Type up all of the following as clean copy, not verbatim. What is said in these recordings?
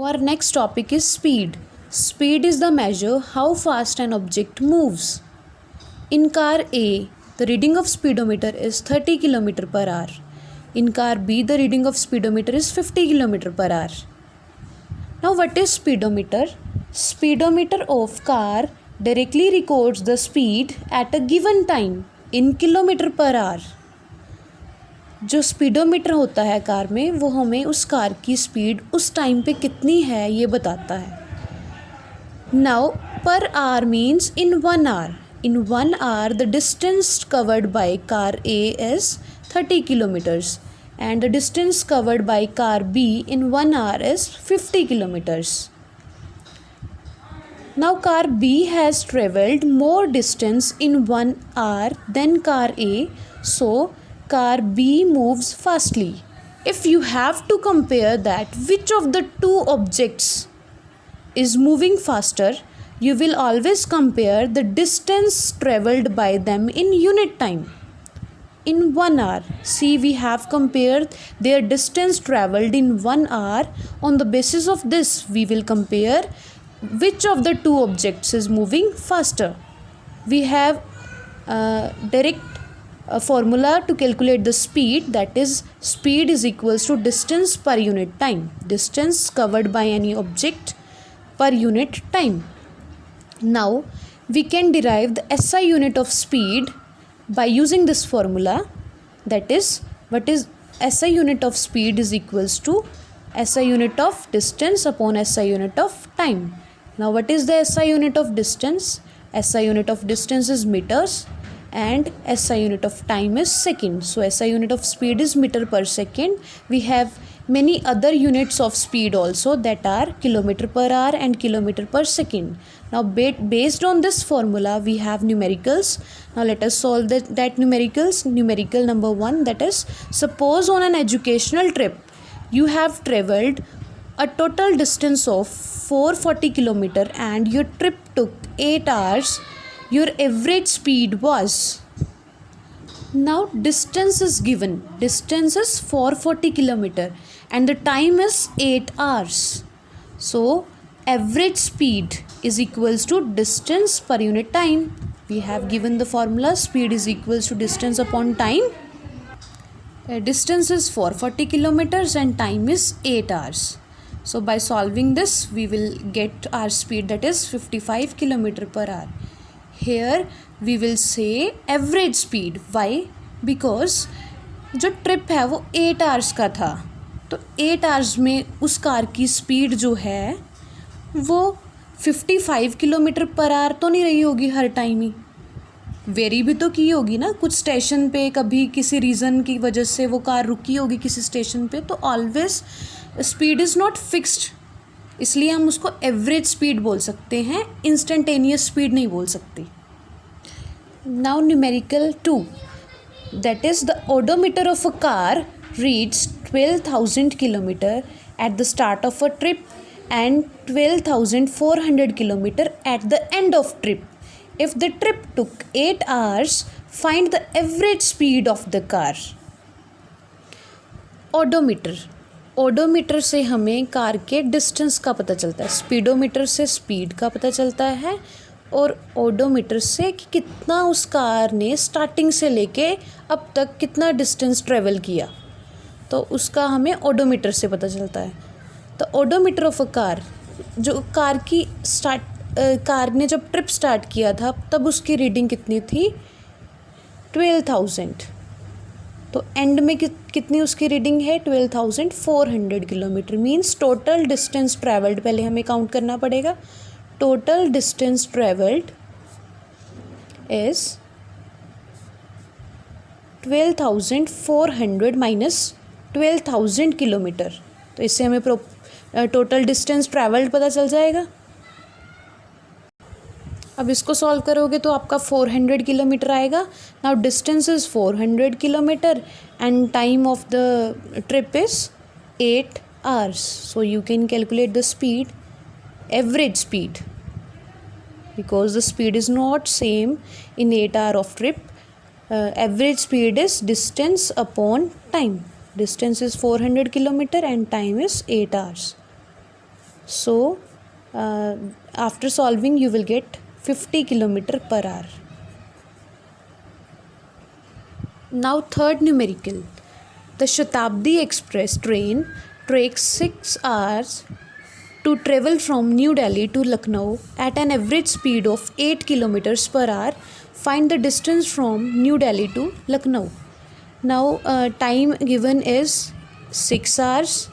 our next topic is speed. Speed is the measure how fast an object moves. In car A, the reading of speedometer is 30 km per hour. In car B, the reading of speedometer is 50 km per hour. Now what is speedometer? Speedometer of car directly records the speed at a given time in kilometer per hour. जो speedometer होता है car में वो हमें उस car की speed उस time पे कितनी है ये बताता है. Now per hour means in 1 hour. In 1 hour the distance covered by car A is 30 kilometers and the distance covered by car B in 1 hour is 50 kilometers. Now car B has travelled more distance in 1 hour than car A, so car B moves fastly. If you have to compare that which of the two objects is moving faster, you will always compare the distance travelled by them in unit time. In 1 hour, see, we have compared their distance travelled in 1 hour. On the basis of this, we will compare which of the two objects is moving faster. We have direct a formula to calculate the speed, that is speed is equals to distance per unit time, distance covered by any object per unit time. Now we can derive the SI unit of speed by using this formula, that is what is SI unit of speed is equals to SI unit of distance upon SI unit of time. Now what is the SI unit of distance? SI unit of distance is meters and SI unit of time is second. So SI unit of speed is meter per second. We have many other units of speed also, that are kilometer per hour and kilometer per second. Now based on this formula we have numericals. Now let us solve that numericals. Numerical number 1, that is, suppose on an educational trip you have travelled a total distance of 440 km and your trip took 8 hours. Your average speed was, now distance is given, distance is 440 km and the time is 8 hours. So average speed is equals to distance per unit time. We have given the formula, speed is equals to distance upon time. Distance is 440 kilometers and time is 8 hours. So by solving this we will get our speed, that is 55 km per hour. Here we will say average speed. Why? Because जो trip है वो 8 hours का था, तो 8 hours में उस car की speed जो है वो 55 किलोमीटर पर आवर तो नहीं रही होगी हर टाइम ही, वेरी भी तो की होगी ना. कुछ स्टेशन पे कभी किसी रीज़न की वजह से वो कार रुकी होगी किसी स्टेशन पे, तो always speed is not fixed, इसलिए हम उसको एवरेज स्पीड बोल सकते हैं, इंस्टेंटेनियस स्पीड नहीं बोल सकते. Now numerical 2, that is the odometer of a car reached 12,000 km at the start of a trip and 12,400 km at the end of trip. If the trip took 8 hours, find the average speed of the car. Odometer से हमें car के distance का पता चलता है, speedometer से speed का पता चलता है और ओडोमीटर से कि कितना उस कार ने स्टार्टिंग से लेके अब तक कितना डिस्टेंस ट्रेवल किया, तो उसका हमें ओडोमीटर से पता चलता है. तो ओडोमीटर ऑफ अ कार, जो कार ने जब ट्रिप स्टार्ट किया था तब उसकी रीडिंग कितनी थी, 12,000. तो एंड में कितनी उसकी रीडिंग है, 12,400 kilometre. Means total distance travelled, पहले हमें काउंट करना पड़ेगा. Total distance travelled is 12,400 minus 12,000 kilometre. तो इससे हमें टोटल डिस्टेंस ट्रैवल्ड पता चल जाएगा. अब इसको सॉल्व करोगे तो आपका 400 किलोमीटर आएगा. Now distance is 400 kilometre and time of the trip is 8 hours. So you can calculate the speed, average speed, because the speed is not same in 8 hour of trip. Average speed is distance upon time. Distance is 400 kilometer and time is 8 hours. So after solving you will get 50 kilometer per hour. Now third numerical. The Shatabdi Express train takes 6 hours to travel from New Delhi to Lucknow at an average speed of 8 kilometers per hour. Find the distance from New Delhi to Lucknow. Now time given is 6 hours.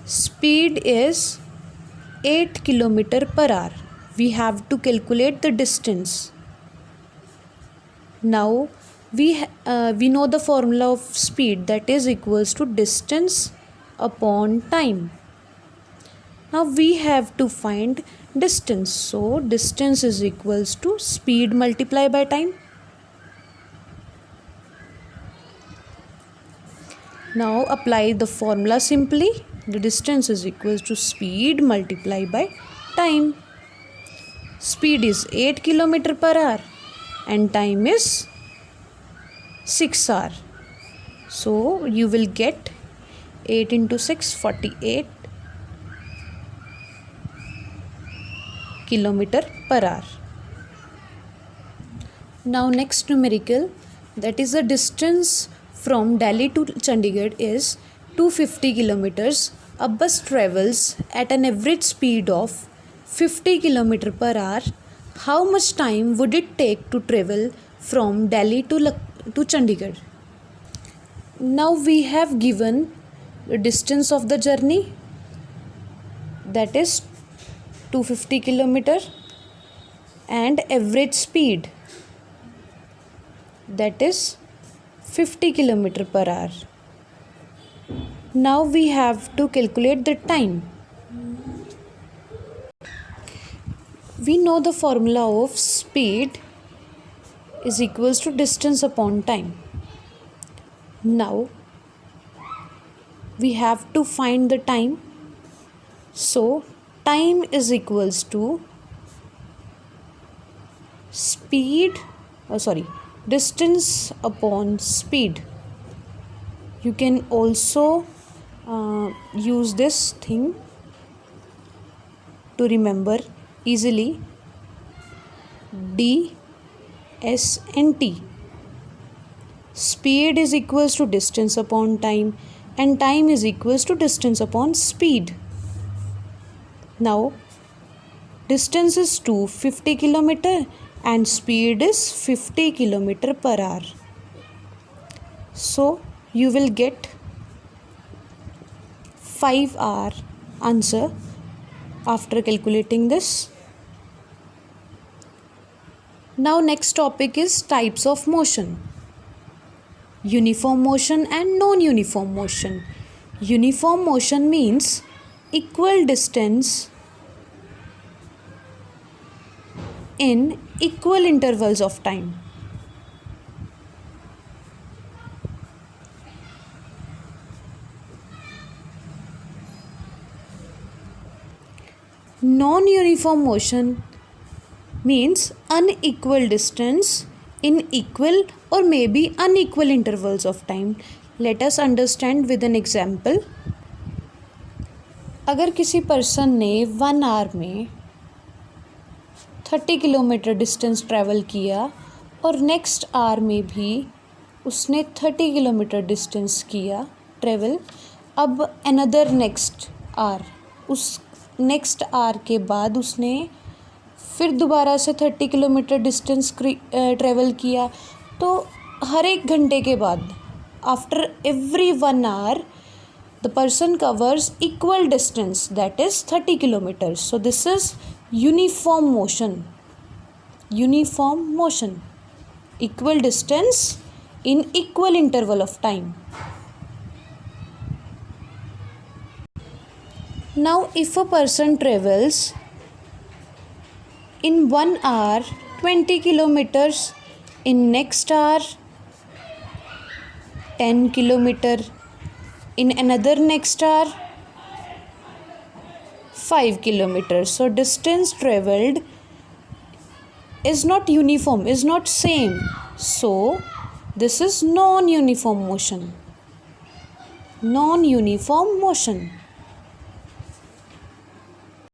Speed is 8 kilometer per hour. We have to calculate the distance. Now we know the formula of speed, that is equals to distance upon time. Now we have to find distance. So distance is equals to speed multiplied by time. Now apply the formula simply. The distance is equals to speed multiplied by time. Speed is 8 kilometer per hour and time is 6 hours. So you will get 8 into 6, 48 kilometer per hour. Now next numerical, that is the distance from Delhi to Chandigarh is 250 kilometers. A bus travels at an average speed of 50 kilometer per hour. How much time would it take to travel from Delhi to Chandigarh? Now we have given the distance of the journey, that is 250 kilometer, and average speed, that is 50 kilometer per hour. Now we have to calculate the time. We know the formula of speed is equals to distance upon time. Now we have to find the time. So time is equals to distance upon speed. You can also use this thing to remember easily. DSNT. Speed is equals to distance upon time and time is equals to distance upon speed. Now distance is 250 kilometer and speed is 50 kilometer per hour. So you will get 5 hour answer after calculating this. Now next topic is types of motion. Uniform motion and non-uniform motion. Uniform motion means equal distance in equal intervals of time. Non-uniform motion means unequal distance in equal or maybe unequal intervals of time. Let us understand with an example. अगर किसी person ने 1 our में 30 kilometre distance travel किया और next our में भी उसने 30 kilometre distance किया ट्रैवल, अब अनदर नेक्स्ट आवर, उस नेक्स्ट आवर के बाद उसने फिर दोबारा से 30 किलोमीटर डिस्टेंस ट्रैवल किया, तो हर एक घंटे के बाद after every 1 hour the person covers equal distance, that is 30 kilometers. So this is uniform motion. Uniform motion, equal distance in equal interval of time. Now if a person travels in 1 hour 20 kilometers, in next hour 10 kilometer, in another next hour 5 kilometers. So distance traveled is not uniform, is not same. So this is non-uniform motion. Non-uniform motion.